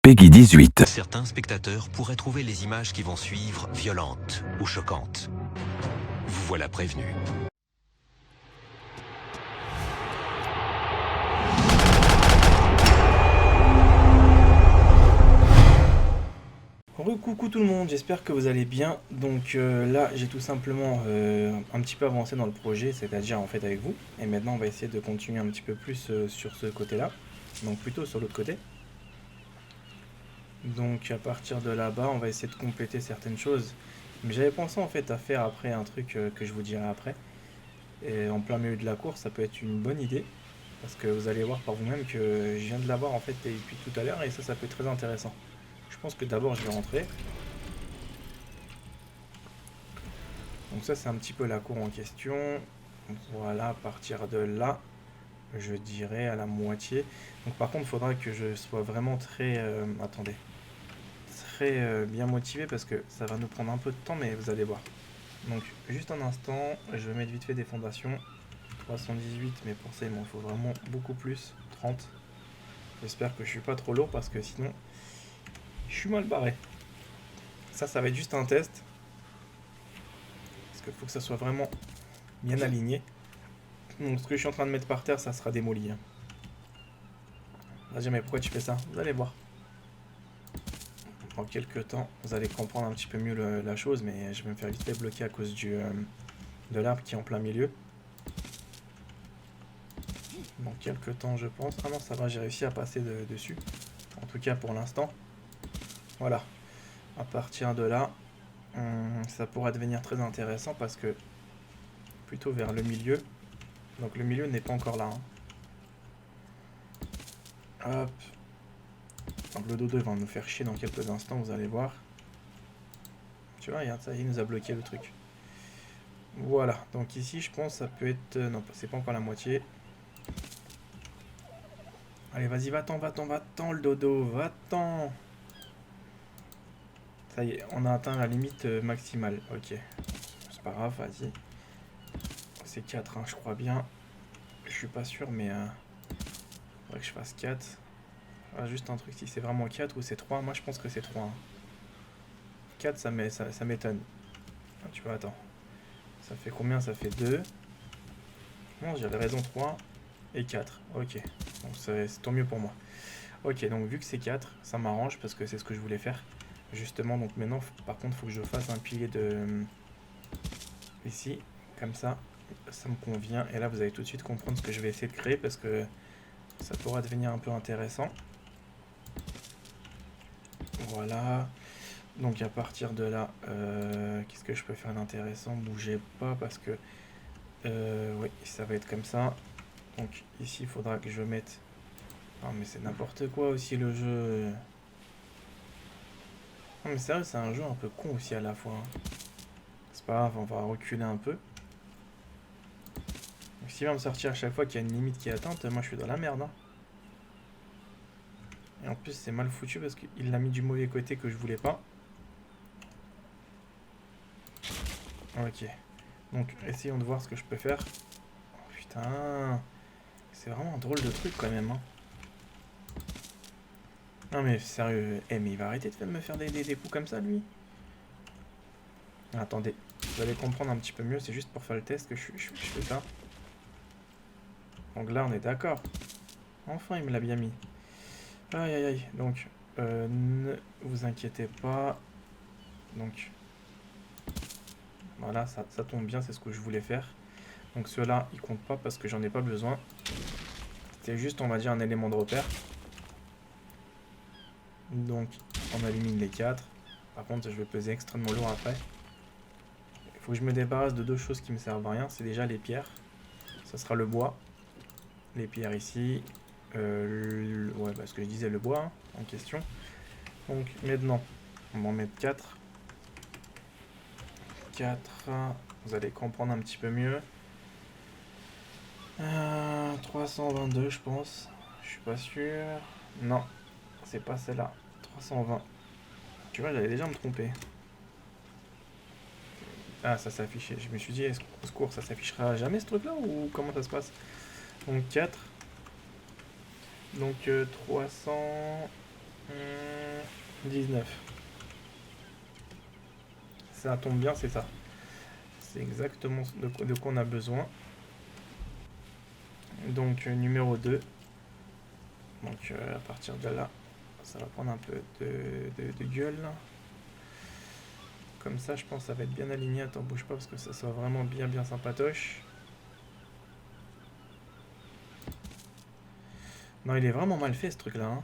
Peggy 18. Certains spectateurs pourraient trouver les images qui vont suivre violentes ou choquantes. Vous voilà prévenu. Coucou tout le monde, j'espère que vous allez bien. Donc là j'ai tout simplement un petit peu avancé dans le projet, c'est-à-dire en fait avec vous. Et maintenant on va essayer de continuer un petit peu plus sur ce côté-là, donc plutôt sur l'autre côté. Donc à partir de là-bas on va essayer de compléter certaines choses. Mais j'avais pensé en fait à faire après un truc que je vous dirai après. Et en plein milieu de la course ça peut être une bonne idée. Parce que vous allez voir par vous-même que je viens de l'avoir en fait depuis tout à l'heure et ça peut être très intéressant. Je pense que d'abord je vais rentrer. Donc ça c'est un petit peu la cour en question. Voilà, à partir de là, je dirais à la moitié. Donc par contre il faudra que je sois vraiment très... attendez. Très bien motivé parce que ça va nous prendre un peu de temps mais vous allez voir. Donc juste un instant, je vais mettre vite fait des fondations. 318 mais pour ça il m'en faut vraiment beaucoup plus. 30. J'espère que je suis pas trop lourd parce que sinon je suis mal barré. Ça va être juste un test. Parce qu'il faut que ça soit vraiment bien aligné. Donc ce que je suis en train de mettre par terre, ça sera démoli. Hein. Vas-y, mais pourquoi tu fais ça? Vous allez voir. Dans quelques temps, vous allez comprendre un petit peu mieux la chose, mais je vais me faire vite fait bloquer à cause de l'arbre qui est en plein milieu. Dans quelques temps, je pense. Ah non, ça va, j'ai réussi à passer dessus. En tout cas, pour l'instant. Voilà. À partir de là, ça pourra devenir très intéressant parce que plutôt vers le milieu. Donc le milieu n'est pas encore là. Hein. Hop. Donc le dodo va nous faire chier dans quelques instants, vous allez voir. Tu vois, regarde ça, il nous a bloqué le truc. Voilà, donc ici je pense ça peut être... non, c'est pas encore la moitié. Allez, vas-y, va-t'en, va-t'en, va-t'en le dodo, va-t'en. Ça y est, on a atteint la limite maximale, ok. C'est pas grave, vas-y. C'est 4, hein, je crois bien. Je suis pas sûr, mais... faudrait que je fasse 4. Ah, juste un truc, si c'est vraiment 4 ou c'est 3, moi je pense que c'est 3. Hein. 4, ça m'étonne. Ah, tu vois, attends. Ça fait combien? Ça fait 2. Non, j'avais raison, 3 et 4. Ok, donc c'est tant mieux pour moi. Ok, donc vu que c'est 4, ça m'arrange parce que c'est ce que je voulais faire. Justement, donc maintenant, par contre, il faut que je fasse un pilier de... ici, comme ça me convient. Et là, vous allez tout de suite comprendre ce que je vais essayer de créer parce que ça pourra devenir un peu intéressant. Voilà. Donc à partir de là, qu'est-ce que je peux faire d'intéressant? Bougez pas parce que... oui, ça va être comme ça. Donc ici, il faudra que je mette... Non mais c'est n'importe quoi aussi le jeu. Non mais sérieux, c'est un jeu un peu con aussi à la fois. Hein. C'est pas grave, on va reculer un peu. Donc s'il va me sortir à chaque fois qu'il y a une limite qui est atteinte, moi je suis dans la merde. Hein. Et en plus c'est mal foutu parce qu'il l'a mis du mauvais côté que je voulais pas. Ok. Donc essayons de voir ce que je peux faire. Oh, putain. C'est vraiment un drôle de truc quand même. Hein. Non mais sérieux, mais il va arrêter de me faire des coups comme ça lui. Attendez, vous allez comprendre un petit peu mieux, c'est juste pour faire le test que je fais ça. Donc là on est d'accord. Enfin il me l'a bien mis. Aïe aïe aïe, donc ne vous inquiétez pas. Donc voilà, ça tombe bien, c'est ce que je voulais faire. Donc ceux-là ils comptent pas parce que j'en ai pas besoin. C'est juste on va dire un élément de repère. Donc on élimine les 4. Par contre je vais peser extrêmement lourd après. Il faut que je me débarrasse de deux choses qui me servent à rien. C'est déjà les pierres. Ça sera le bois. Les pierres ici. Ouais, ce que je disais, le bois hein, en question. Donc maintenant, on va en mettre 4. 4. Vous allez comprendre un petit peu mieux. 322, je pense. Je suis pas sûr. Non, c'est pas celle-là. 320. Tu vois, j'allais déjà me tromper. Ah, ça s'affichait. Je me suis dit, au secours, ça s'affichera jamais ce truc-là ou comment ça se passe? Donc 4. Donc 300... 19. Ça tombe bien, c'est ça. C'est exactement de quoi on a besoin. Donc numéro 2. Donc à partir de là, ça va prendre un peu de gueule. Comme ça, je pense que ça va être bien aligné. Attends, bouge pas parce que ça soit vraiment bien sympatoche. Non, il est vraiment mal fait ce truc là. Hein.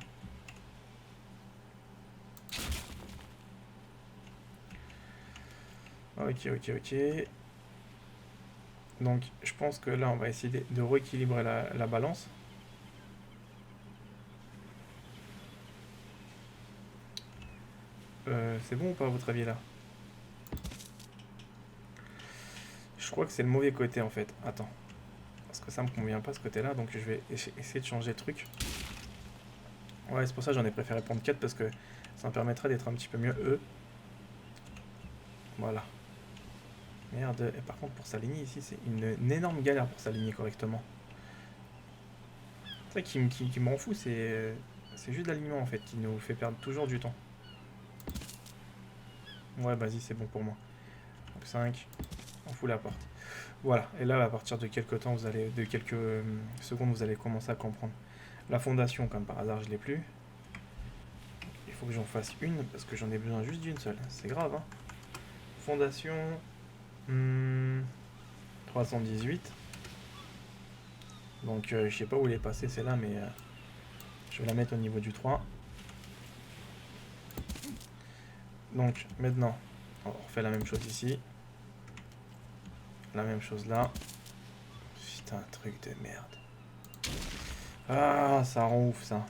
Ok. Donc je pense que là on va essayer de rééquilibrer la balance. C'est bon ou pas à votre avis là? Je crois que c'est le mauvais côté en fait. Attends. Parce que ça me convient pas ce côté là. Donc je vais essayer de changer le truc. Ouais, c'est pour ça que j'en ai préféré prendre 4 parce que ça me permettra d'être un petit peu mieux eux. Voilà. Merde. Et par contre pour s'aligner ici c'est une énorme galère pour s'aligner correctement. C'est ça qui m'en fout, c'est juste l'alignement en fait qui nous fait perdre toujours du temps. Ouais, vas-y, c'est bon pour moi. Donc 5, on fout la porte. Voilà, et là, à partir de quelques temps, de quelques secondes, vous allez commencer à comprendre. La fondation, comme par hasard, je l'ai plus. Il faut que j'en fasse une, parce que j'en ai besoin juste d'une seule. C'est grave, hein. Fondation 318. Donc, je sais pas où elle est passée, celle-là, mais je vais la mettre au niveau du 3. Donc, maintenant, on refait la même chose ici. La même chose là. Putain, truc de merde. Ah, ça rend ouf, ça.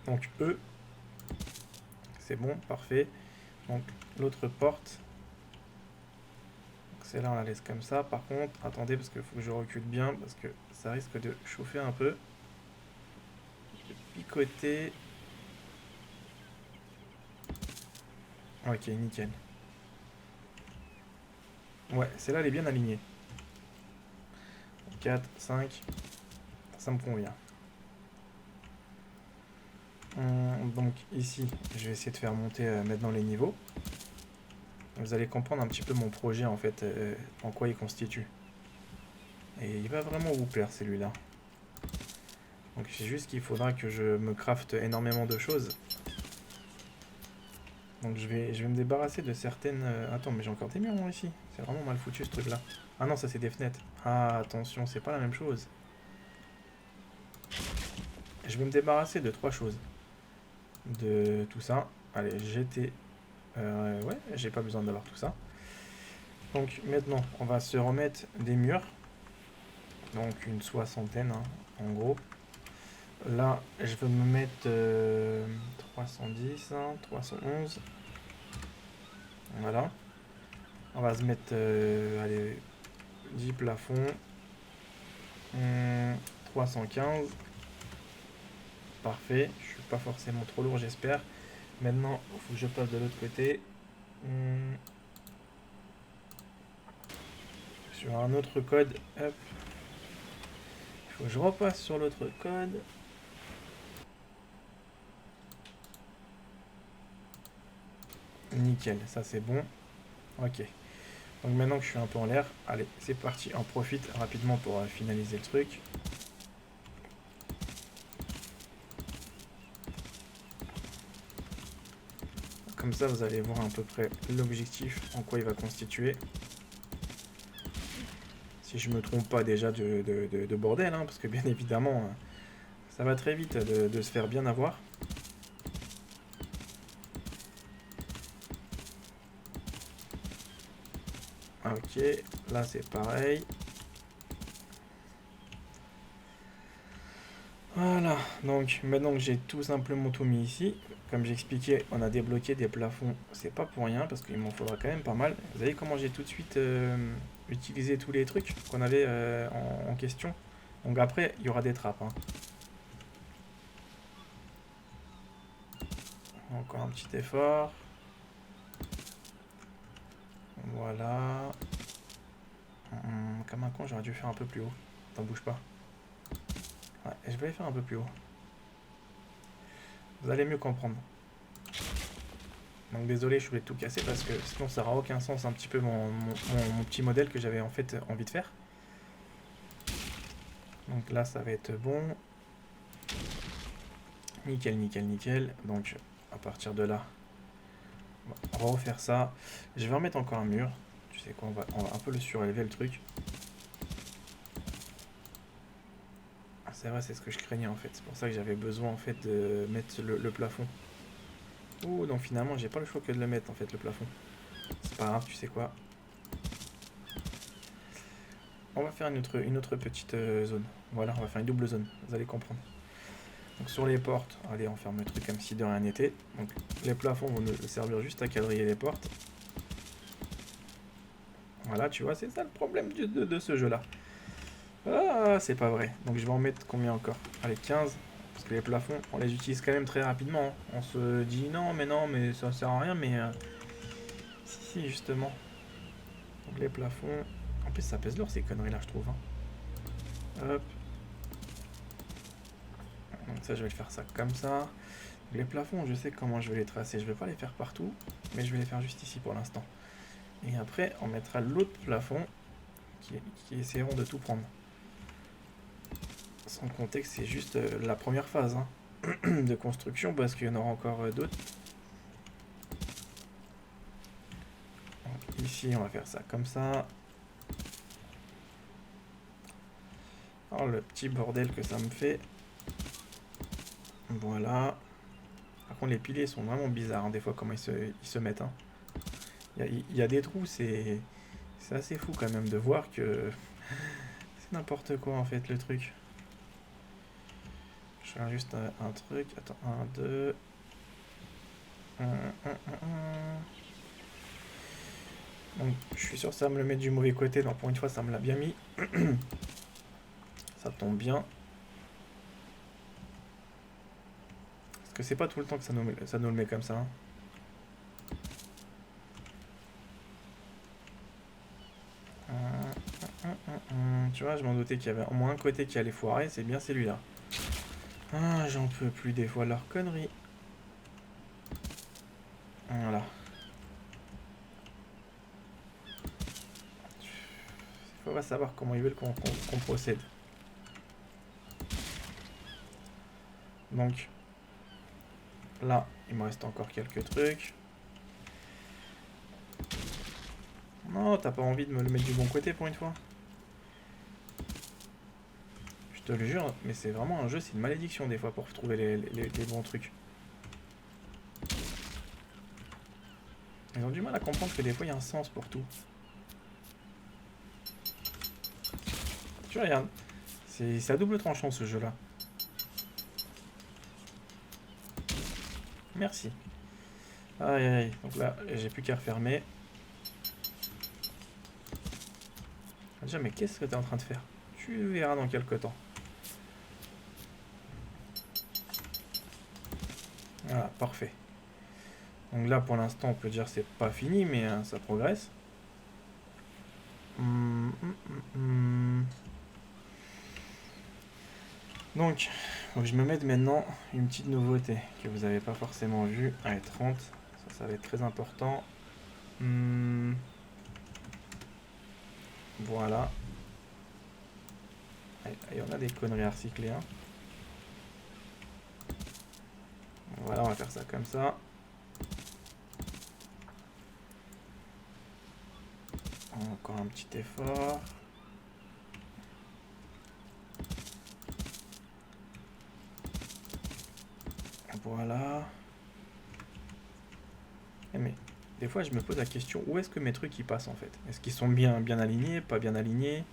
Donc, E. C'est bon, parfait. Donc, l'autre porte. Celle-là, on la laisse comme ça. Par contre, attendez, parce qu'il faut que je recule bien, parce que ça risque de chauffer un peu. De picoter. Ok, nickel. Ouais, celle-là, elle est bien alignée. 4, 5. Ça me convient. Donc ici, je vais essayer de faire monter maintenant les niveaux. Vous allez comprendre un petit peu mon projet en fait, en quoi il constitue. Et il va vraiment vous plaire celui-là. Donc c'est juste qu'il faudra que je me crafte énormément de choses. Donc je vais me débarrasser de certaines... Attends, mais j'ai encore des murs ici. C'est vraiment mal foutu ce truc-là. Ah non, ça c'est des fenêtres. Ah, attention, c'est pas la même chose. Je vais me débarrasser de 3 choses. De tout ça. Allez, jeter... ouais, j'ai pas besoin d'avoir tout ça. Donc maintenant, on va se remettre des murs. Donc une soixantaine, hein, en gros. Là, je vais me mettre 310, hein, 311. Voilà. On va se mettre allez, 10 plafonds. 315. Parfait. Je suis pas forcément trop lourd, j'espère. Maintenant, il faut que je passe de l'autre côté. Sur un autre code. Hop. Il faut que je repasse sur l'autre code. Nickel, ça c'est bon. Ok. Donc maintenant que je suis un peu en l'air, allez, c'est parti, on profite rapidement pour finaliser le truc. Comme ça, vous allez voir à peu près l'objectif, en quoi il va constituer. Si je me trompe pas déjà de bordel, hein, parce que bien évidemment, ça va très vite de se faire bien avoir. Ok, là c'est pareil. Voilà, donc maintenant que j'ai tout simplement tout mis ici, comme j'expliquais, on a débloqué des plafonds, c'est pas pour rien, parce qu'il m'en faudra quand même pas mal. Vous voyez comment j'ai tout de suite utilisé tous les trucs qu'on avait en question. Donc après, il y aura des trappes. Hein. Encore un petit effort. Voilà. Comme un con, j'aurais dû faire un peu plus haut. Attends, bouge pas. Ouais, je vais aller faire un peu plus haut. Vous allez mieux comprendre. Donc désolé, je voulais tout casser parce que sinon ça n'aura aucun sens un petit peu mon petit modèle que j'avais en fait envie de faire. Donc là ça va être bon. Nickel, nickel, nickel. Donc à partir de là, on va refaire ça. Je vais remettre encore un mur. Tu sais quoi, on va un peu le surélever le truc. Ah, c'est vrai, c'est ce que je craignais en fait. C'est pour ça que j'avais besoin en fait de mettre le plafond. Ouh, donc finalement j'ai pas le choix que de le mettre en fait le plafond. C'est pas grave, tu sais quoi. On va faire une autre petite zone. Voilà, on va faire une double zone, vous allez comprendre. Donc sur les portes, allez, on ferme le truc comme si de rien n'était. Donc les plafonds vont nous servir juste à quadriller les portes. Voilà, tu vois, c'est ça le problème de ce jeu-là. Ah, c'est pas vrai. Donc je vais en mettre combien encore? Allez, 15. Parce que les plafonds, on les utilise quand même très rapidement. Hein. On se dit non, mais ça sert à rien. Mais si, justement. Donc les plafonds. En plus, ça pèse lourd ces conneries-là, je trouve. Hein. Hop. Donc ça, je vais le faire ça comme ça. Les plafonds, je sais comment je vais les tracer. Je vais pas les faire partout, mais je vais les faire juste ici pour l'instant. Et après, on mettra l'autre plafond qui essaieront de tout prendre. Sans compter que c'est juste la première phase hein, de construction parce qu'il y en aura encore d'autres. Ici, on va faire ça comme ça. Alors, le petit bordel que ça me fait. Voilà. Par contre, les piliers sont vraiment bizarres, hein, des fois, comment ils se mettent. Hein. Il y a des trous, c'est assez fou quand même de voir que c'est n'importe quoi en fait le truc. Je fais juste un truc. Attends, 1, 2. Donc, je suis sûr que ça va me le mettre du mauvais côté. Donc, pour une fois, ça me l'a bien mis. Ça tombe bien. Parce que c'est pas tout le temps que ça nous le met comme ça. Hein. Tu vois, je m'en doutais qu'il y avait au moins un côté qui allait foirer. C'est bien celui-là. Ah, j'en peux plus des fois leur connerie. Voilà. Il faut pas savoir comment ils veulent qu'on procède. Donc, là, il me reste encore quelques trucs. Non, t'as pas envie de me le mettre du bon côté pour une fois? Je te le jure, mais c'est vraiment un jeu, c'est une malédiction des fois pour trouver les bons trucs. Ils ont du mal à comprendre que des fois il y a un sens pour tout. Tu regardes, c'est à double tranchant ce jeu-là. Merci. Aïe aïe aïe, donc là j'ai plus qu'à refermer. Déjà, mais qu'est-ce que tu es en train de faire? Tu verras dans quelques temps. Voilà, parfait. Donc là, pour l'instant, on peut dire que c'est pas fini, mais ça progresse. Donc, je me mets maintenant une petite nouveauté que vous n'avez pas forcément vue. Allez, 30, ça va être très important. Voilà. Allez, on a des conneries à recycler. Hein. Voilà, on va faire ça comme ça. Encore un petit effort. Voilà. Mais des fois, je me pose la question, où est-ce que mes trucs ils passent en fait? Est-ce qu'ils sont bien alignés, pas bien alignés?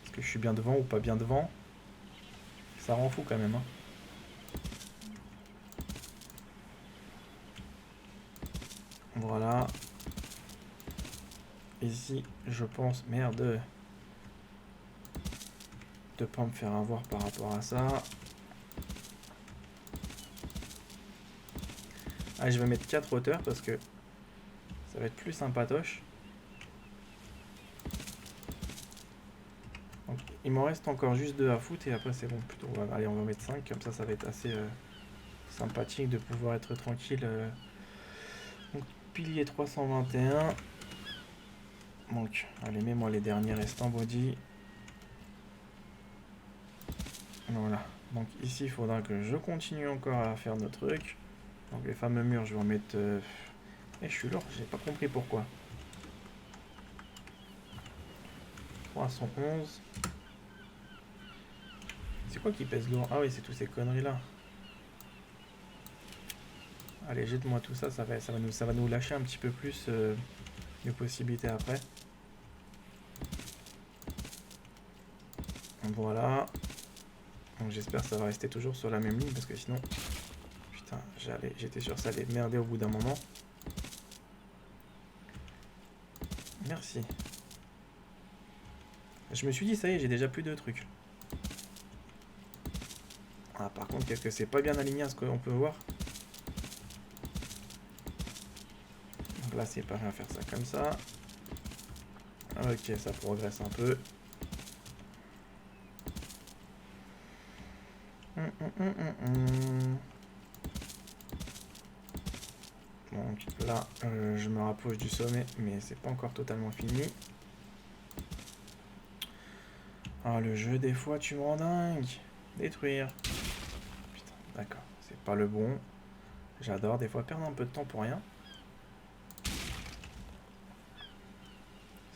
Est-ce que je suis bien devant ou pas bien devant? Ça rend fou quand même. Hein. Voilà. Ici, je pense, merde, de pas me faire avoir par rapport à ça. Allez, je vais mettre 4 hauteurs parce que ça va être plus sympatoche. Donc, il m'en reste encore juste 2 à foutre et après c'est bon plutôt. Allez, on va mettre 5, comme ça va être assez sympathique de pouvoir être tranquille. Donc, pilier 321. Donc, allez, mets-moi les derniers restants body. Voilà. Donc ici, il faudra que je continue encore à faire nos trucs. Donc les fameux murs, je vais en mettre... je suis lourd, j'ai pas compris pourquoi. 311. C'est quoi qui pèse lourd? Ah oui, c'est toutes ces conneries-là. Allez, jette-moi tout ça, ça va nous lâcher un petit peu plus de possibilités après. Voilà. Donc j'espère que ça va rester toujours sur la même ligne parce que sinon... Putain, j'étais sûr que ça allait merder au bout d'un moment. Merci. Je me suis dit, ça y est, j'ai déjà plus de trucs. Ah, par contre, qu'est-ce que c'est pas bien aligné à ce qu'on peut voir. Donc là, c'est pareil à faire ça comme ça. Ok, ça progresse un peu. Donc là, je me rapproche du sommet, mais c'est pas encore totalement fini. Ah, le jeu, des fois, tu me rends dingue. Détruire. Putain, d'accord. C'est pas le bon. J'adore, des fois, perdre un peu de temps pour rien.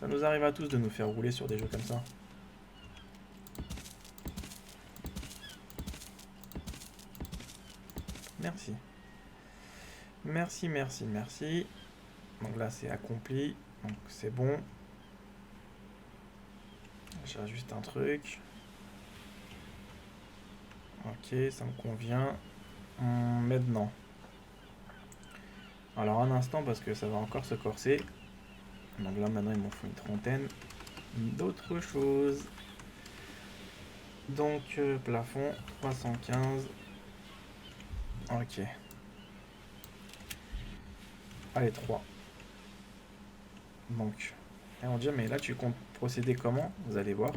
Ça nous arrive à tous de nous faire rouler sur des jeux comme ça. Merci. Merci, merci, merci. Donc là, c'est accompli. Donc c'est bon. J'ajuste un truc. Ok, ça me convient. Maintenant. Alors un instant parce que ça va encore se corser. Donc là maintenant il m'en faut une trentaine d'autres choses. Donc plafond 315. Ok. Allez 3. Donc. Et on dit mais là tu comptes procéder comment? Vous allez voir.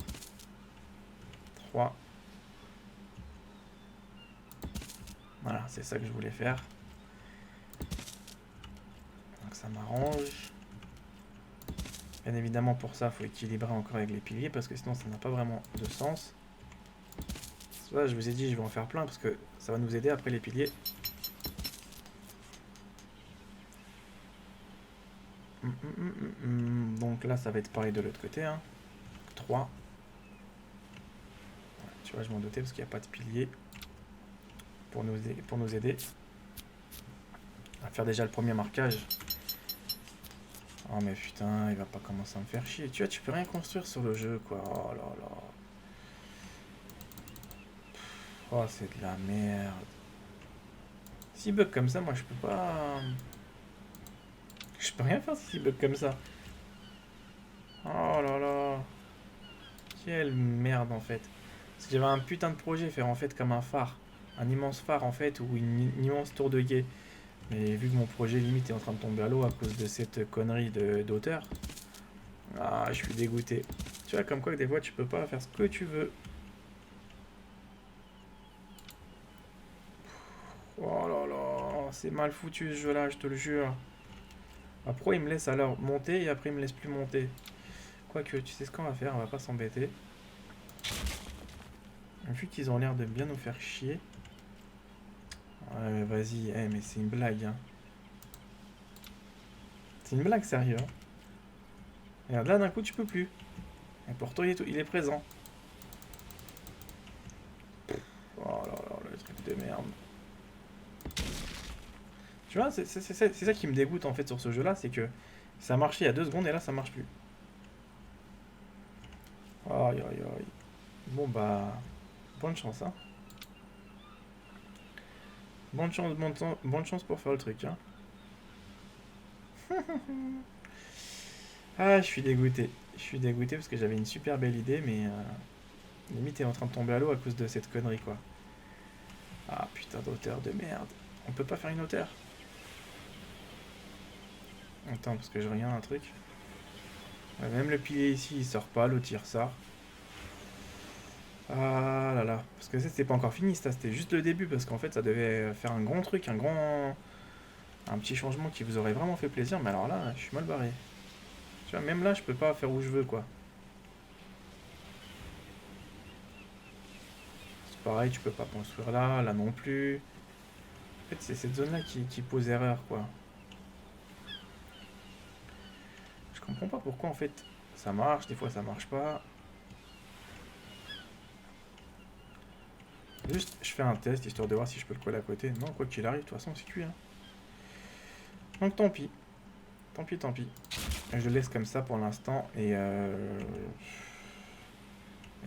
3. Voilà, c'est ça que je voulais faire. Donc ça m'arrange. Bien évidemment pour ça, il faut équilibrer encore avec les piliers parce que sinon ça n'a pas vraiment de sens. Là, je vous ai dit, je vais en faire plein parce que ça va nous aider après les piliers. Donc là, ça va être pareil de l'autre côté. Hein. 3. Tu vois, je m'en doutais parce qu'il n'y a pas de pilier pour nous aider. On va faire déjà le premier marquage. Oh mais putain, il va pas commencer à me faire chier. Tu vois, tu peux rien construire sur le jeu, quoi. Oh là là. Oh, c'est de la merde. S'il bug comme ça, moi, je peux pas... Je peux rien faire s'il bug comme ça. Oh là là. Quelle merde, en fait. Parce que j'avais un putain de projet, faire en fait comme un phare. Un immense phare, en fait, ou une immense tour de guet. Mais vu que mon projet limite est en train de tomber à l'eau à cause de cette connerie d'auteur, ah, je suis dégoûté. Tu vois, comme quoi que des fois tu peux pas faire ce que tu veux. Oh là là, c'est mal foutu ce jeu-là, je te le jure. Après, il me laisse alors monter et après il me laisse plus monter. Quoique, tu sais ce qu'on va faire, on va pas s'embêter. Vu qu'ils ont l'air de bien nous faire chier. Ouais, vas-y, mais c'est une blague. Hein. C'est une blague, sérieux. Hein. Regarde, là, d'un coup, tu peux plus. Et pourtant, il est présent. Oh là là, le truc de merde. Tu vois, c'est ça qui me dégoûte, en fait, sur ce jeu-là, c'est que ça marchait il y a 2 secondes et là, ça marche plus. Aïe, aïe, aïe. Bon, bah... Bonne chance, hein. Bonne chance pour faire le truc, hein. Ah, je suis dégoûté. Je suis dégoûté parce que j'avais une super belle idée, mais limite, elle est en train de tomber à l'eau à cause de cette connerie, quoi. Ah, putain d'auteur de merde. On peut pas faire une hauteur. Attends, parce que je regarde un truc. Ouais, même le pilier ici, il sort pas, l'autre il ressort. Ah là là. Parce que ça, c'était pas encore fini, ça. C'était juste le début. Parce qu'en fait, ça devait faire un grand truc, un petit changement qui vous aurait vraiment fait plaisir. Mais alors là, je suis mal barré. Tu vois, même là, je peux pas faire où je veux, quoi. C'est pareil, tu peux pas construire là, là non plus. En fait, c'est cette zone-là qui pose erreur, quoi. Je comprends pas pourquoi, en fait, ça marche, des fois ça marche pas. Juste, je fais un test, histoire de voir si je peux le coller à côté. Non, quoi qu'il arrive, de toute façon, c'est cuit, hein. Donc tant pis. Tant pis, tant pis. Je le laisse comme ça pour l'instant et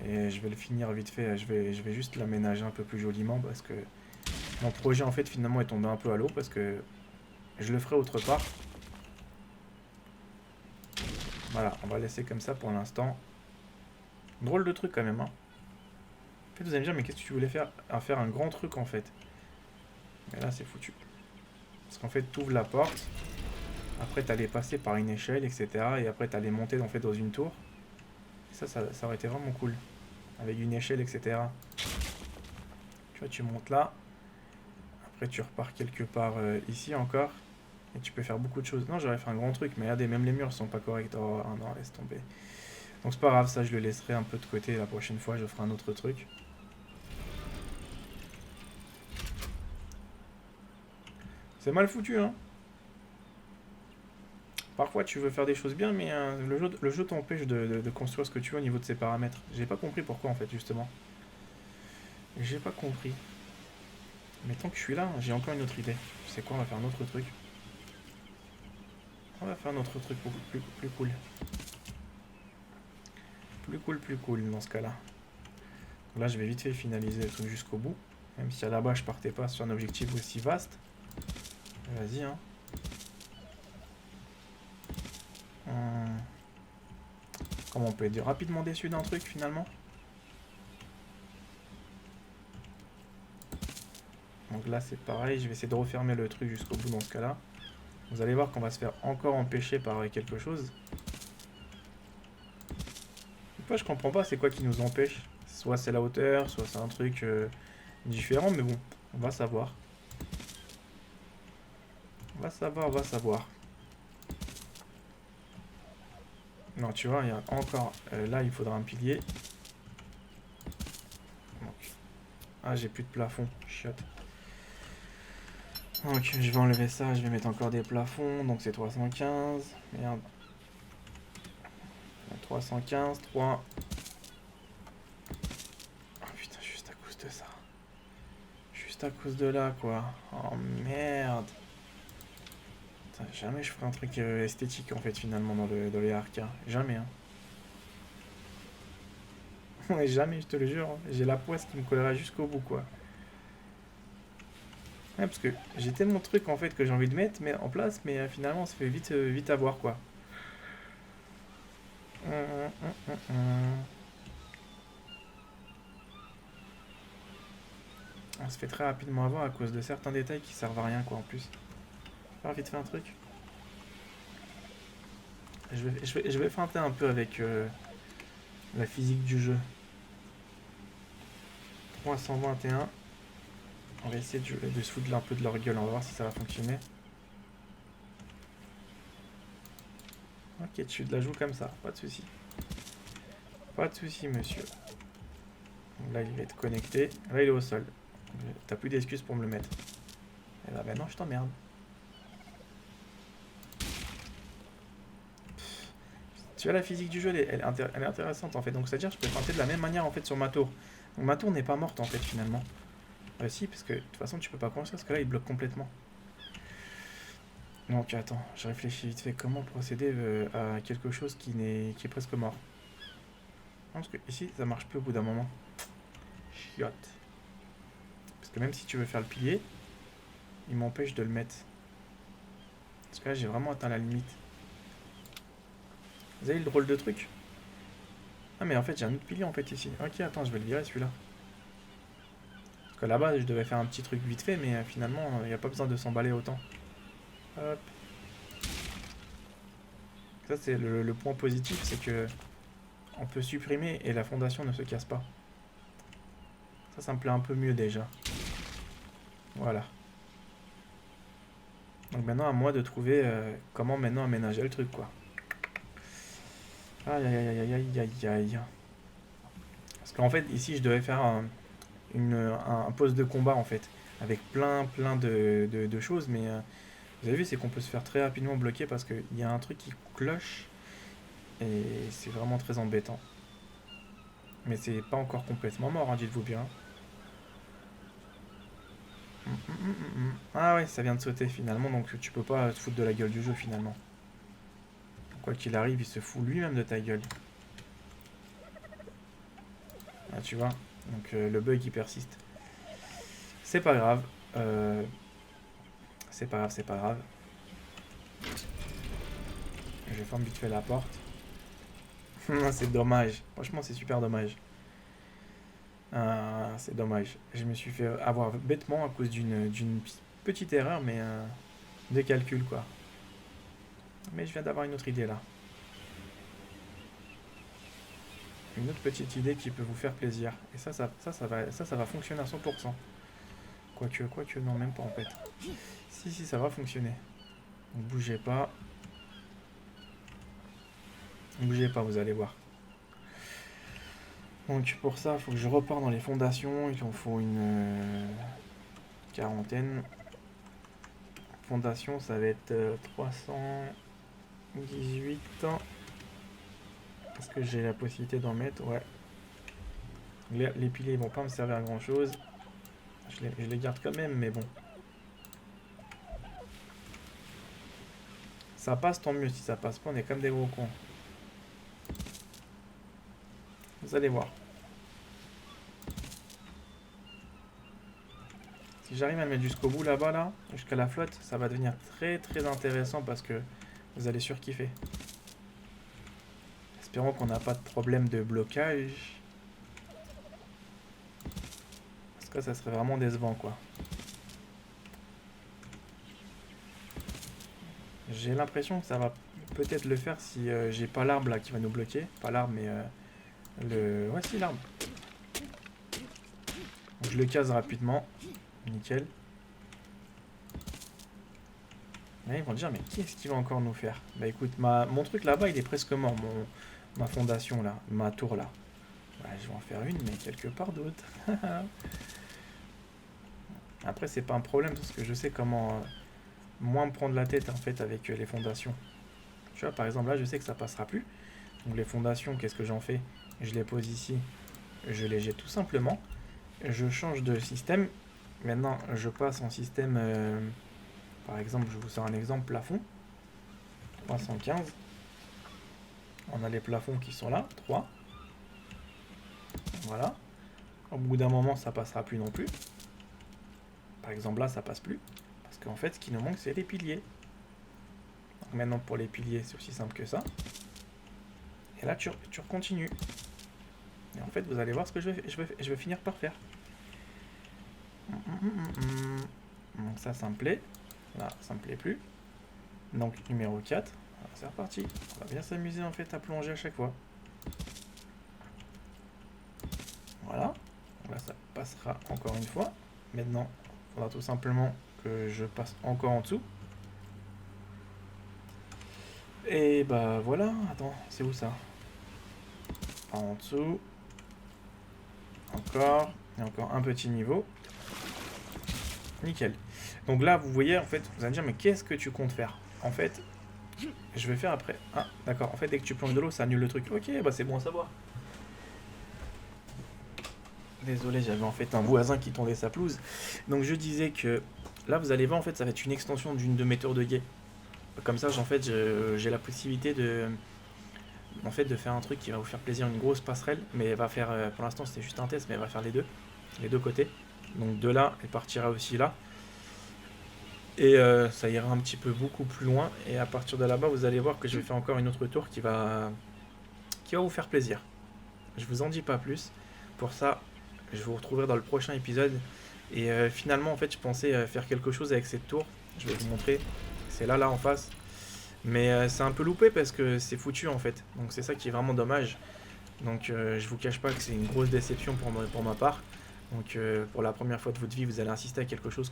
je vais le finir vite fait. Je vais juste l'aménager un peu plus joliment parce que mon projet en fait finalement est tombé un peu à l'eau parce que je le ferai autre part. Voilà, on va laisser comme ça pour l'instant. Drôle de truc quand même, hein. En fait, vous allez me dire, mais qu'est-ce que tu voulais faire? Faire un grand truc en fait. Mais là, c'est foutu. Parce qu'en fait, tu ouvres la porte. Après, tu allais passer par une échelle, etc. Et après, tu allais monter en fait, dans une tour. Et ça aurait été vraiment cool. Avec une échelle, etc. Tu vois, tu montes là. Après, tu repars quelque part ici encore. Et tu peux faire beaucoup de choses. Non, j'aurais fait un grand truc. Mais regardez, même les murs sont pas corrects. Oh non, laisse tomber. Donc, c'est pas grave. Ça, je le laisserai un peu de côté. La prochaine fois, je ferai un autre truc. C'est mal foutu, hein. Parfois, tu veux faire des choses bien, mais le jeu t'empêche de construire ce que tu veux au niveau de ses paramètres. J'ai pas compris pourquoi, en fait, justement. J'ai pas compris. Mais tant que je suis là, j'ai encore une autre idée. Tu sais quoi, on va faire un autre truc. On va faire un autre truc beaucoup plus cool. Plus cool dans ce cas-là. Là, je vais vite fait finaliser le truc jusqu'au bout. Même si à la base, je partais pas sur un objectif aussi vaste. Vas-y, hein. Comment on peut être rapidement déçu d'un truc, finalement? Donc là, c'est pareil. Je vais essayer de refermer le truc jusqu'au bout dans ce cas-là. Vous allez voir qu'on va se faire encore empêcher par quelque chose. Moi, je comprends pas c'est quoi qui nous empêche. Soit c'est la hauteur, soit c'est un truc différent, mais bon, on va savoir. On va savoir, on va savoir. Non, tu vois, il y a encore... là, il faudra un pilier. Donc. Ah, j'ai plus de plafond. Chiotte. Ok, je vais enlever ça, je vais mettre encore des plafonds. Donc c'est 315. Merde. 315, 3... Oh putain, juste à cause de ça. Juste à cause de là, quoi. Oh merde. Putain, jamais je ferai un truc esthétique, en fait, finalement, dans les arcades. Jamais, hein. Ouais, jamais, je te le jure. J'ai la poisse qui me collera jusqu'au bout, quoi. Ouais, parce que j'ai tellement de trucs, en fait, que j'ai envie de mettre en place, mais finalement, on se fait vite avoir, quoi. On se fait très rapidement avoir à cause de certains détails qui servent à rien, quoi, en plus. Faire vite fait un truc. Je vais feinter un peu avec la physique du jeu. 321. On va essayer de se foutre un peu de leur gueule, on va voir si ça va fonctionner. Ok, tu la joues comme ça, pas de soucis. Pas de soucis, monsieur. Donc là, il va être connecté. Là, il est au sol. T'as plus d'excuses pour me le mettre. Et là, ben non, je t'emmerde. Tu vois, la physique du jeu, elle est intéressante, en fait. Donc, c'est-à-dire, je peux tenter de la même manière, en fait, sur ma tour. Donc, ma tour n'est pas morte, en fait, finalement. Si, parce que, de toute façon, tu peux pas construire, parce que là, il bloque complètement. Donc, attends, je réfléchis vite fait. Comment procéder à quelque chose qui est presque mort? Non, parce que ici, ça marche plus au bout d'un moment. Chiotte. Parce que même si tu veux faire le pilier, il m'empêche de le mettre. Parce que là, j'ai vraiment atteint la limite. Vous avez le drôle de truc? Ah, mais en fait, j'ai un autre pilier, en fait, ici. Ok, attends, je vais le virer, celui-là. Parce que là-bas, je devais faire un petit truc vite fait, mais finalement, il n'y a pas besoin de s'emballer autant. Hop. Ça, c'est le point positif, c'est que on peut supprimer et la fondation ne se casse pas. Ça me plaît un peu mieux déjà. Voilà. Donc maintenant à moi de trouver comment maintenant aménager le truc quoi. Aïe aïe aïe aïe aïe aïe aïe. Parce qu'en fait ici je devais faire un poste de combat en fait. Avec plein de choses. Mais vous avez vu c'est qu'on peut se faire très rapidement bloquer parce qu'il y a un truc qui cloche. Et c'est vraiment très embêtant. Mais c'est pas encore complètement mort, hein, dites-vous bien. Ah ouais, ça vient de sauter finalement, donc tu peux pas te foutre de la gueule du jeu finalement. Quoi qu'il arrive, il se fout lui-même de ta gueule. Ah tu vois, donc le bug il persiste. C'est pas grave. C'est pas grave, c'est pas grave. Je ferme vite fait la porte. C'est dommage, franchement c'est super dommage. C'est dommage. Je me suis fait avoir bêtement à cause d'une petite erreur, mais de calcul, quoi. Mais je viens d'avoir une autre idée, là. Une autre petite idée qui peut vous faire plaisir. Et ça va fonctionner à 100%. Quoique, non, même pas, en fait. Si, ça va fonctionner. Donc, bougez pas. Bougez pas, vous allez voir. Donc pour ça, il faut que je reparte dans les fondations. Il en faut une quarantaine. Fondation, ça va être 318. Est-ce que j'ai la possibilité d'en mettre? Ouais. Les piliers vont pas me servir à grand chose. Je les garde quand même, mais bon. Ça passe, tant mieux. Si ça passe pas, on est comme des gros cons. Vous allez voir. Si j'arrive à le mettre jusqu'au bout là-bas, là, jusqu'à la flotte, ça va devenir très très intéressant parce que vous allez surkiffer. Espérons qu'on n'a pas de problème de blocage. Parce que ça serait vraiment décevant quoi. J'ai l'impression que ça va peut-être le faire si j'ai pas l'arbre là qui va nous bloquer. Pas l'arbre mais le... Ouais si l'arbre. Je le case rapidement. Nickel. Là, ils vont dire mais qu'est-ce qu'il va encore nous faire? Bah écoute, mon truc là-bas il est presque mort. Ma fondation là, ma tour là. Ouais, je vais en faire une mais quelque part d'autre. Après c'est pas un problème parce que je sais comment moins me prendre la tête en fait avec les fondations. Tu vois par exemple là je sais que ça passera plus. Donc les fondations qu'est-ce que j'en fais? Je les pose ici. Je les jette tout simplement. Je change de système. Maintenant je passe en système par exemple je vous sors un exemple plafond. 315. On a les plafonds qui sont là. 3. Voilà. Au bout d'un moment ça passera plus non plus. Par exemple là ça passe plus. Parce qu'en fait ce qui nous manque c'est les piliers. Donc maintenant pour les piliers c'est aussi simple que ça. Et là tu continues. Et en fait vous allez voir ce que je vais finir par faire. Donc ça me plaît. Là ça me plaît plus. Donc numéro 4. C'est reparti. On va bien s'amuser en fait à plonger à chaque fois. Voilà. Là ça passera encore une fois. Maintenant il faudra tout simplement que je passe encore en dessous. Et bah voilà. Attends, c'est où ça? En dessous. Encore. Et encore un petit niveau. Nickel. Donc là, vous voyez, en fait, vous allez me dire, mais qu'est-ce que tu comptes faire? En fait, je vais faire après. Ah, d'accord. En fait, dès que tu plonges de l'eau, ça annule le truc. Ok, bah c'est bon à savoir. Désolé, j'avais en fait un voisin qui tondait sa pelouse. Donc je disais que là, vous allez voir, en fait, ça va être une extension d'une de mes tours de guet. Comme ça, en fait, j'ai la possibilité de faire un truc qui va vous faire plaisir, une grosse passerelle. Mais elle va faire, pour l'instant, c'était juste un test, mais elle va faire les deux côtés. Donc de là, elle partira aussi là. Et ça ira un petit peu beaucoup plus loin. Et à partir de là-bas, vous allez voir que je vais faire encore une autre tour qui va vous faire plaisir. Je vous en dis pas plus. Pour ça, je vous retrouverai dans le prochain épisode. Et finalement, en fait, je pensais faire quelque chose avec cette tour. Je vais vous montrer. C'est là en face. Mais c'est un peu loupé parce que c'est foutu en fait. Donc c'est ça qui est vraiment dommage. Donc je vous cache pas que c'est une grosse déception pour ma part. Donc pour la première fois de votre vie, vous allez insister à quelque chose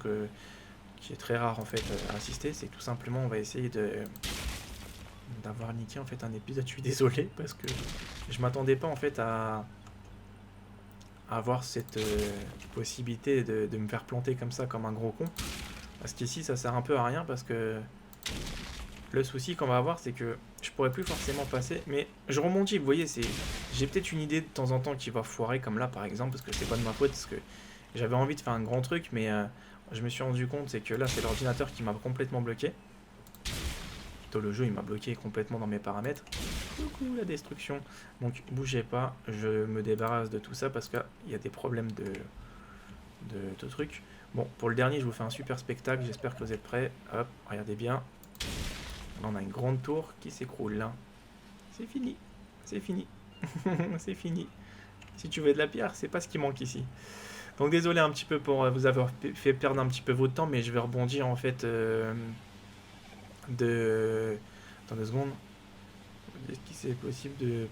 qui est très rare en fait à insister. C'est que tout simplement on va essayer d'avoir niqué en fait un épisode. Je suis désolé parce que je m'attendais pas en fait à avoir cette possibilité de me faire planter comme ça comme un gros con. Parce qu'ici ça sert un peu à rien parce que le souci qu'on va avoir c'est que je pourrais plus forcément passer. Mais je rebondis, vous voyez, j'ai peut-être une idée de temps en temps qui va foirer comme là par exemple parce que c'est pas de ma faute parce que j'avais envie de faire un grand truc mais je me suis rendu compte c'est que là c'est l'ordinateur qui m'a complètement bloqué. Plutôt le jeu il m'a bloqué complètement dans mes paramètres. Coucou la destruction. Donc bougez pas, je me débarrasse de tout ça parce qu'il y a des problèmes de trucs. Bon, pour le dernier, je vous fais un super spectacle, j'espère que vous êtes prêts. Hop, regardez bien. Là, on a une grande tour qui s'écroule là. C'est fini, c'est fini, c'est fini. Si tu veux de la pierre, c'est pas ce qui manque ici. Donc désolé un petit peu pour vous avoir fait perdre un petit peu votre temps, mais je vais rebondir en fait Attends 2 secondes. Est-ce que c'est possible de...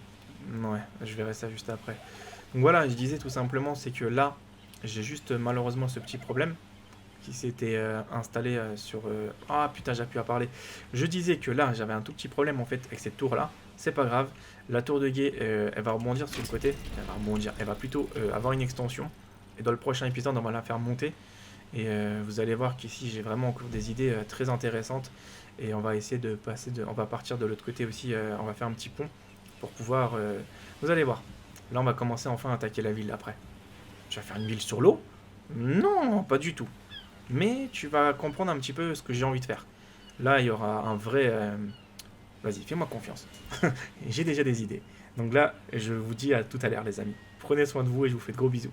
Ouais, je verrai ça juste après. Donc voilà, je disais tout simplement, c'est que là, j'ai juste malheureusement ce petit problème qui s'était installé sur... Ah putain, j'ai plus à parler. Je disais que là, j'avais un tout petit problème en fait avec cette tour-là. C'est pas grave. La tour de guet, elle va rebondir sur le côté. Elle va rebondir. Elle va plutôt avoir une extension. Et dans le prochain épisode, on va la faire monter. Et vous allez voir qu'ici, j'ai vraiment encore des idées très intéressantes. Et on va essayer de passer... On va partir de l'autre côté aussi. On va faire un petit pont pour pouvoir... Vous allez voir. Là, on va commencer enfin à attaquer la ville après. Tu vas faire une ville sur l'eau? Non, pas du tout. Mais tu vas comprendre un petit peu ce que j'ai envie de faire. Là, il y aura un vrai... Vas-y, fais-moi confiance. J'ai déjà des idées. Donc là, je vous dis à tout à l'heure, les amis. Prenez soin de vous et je vous fais de gros bisous.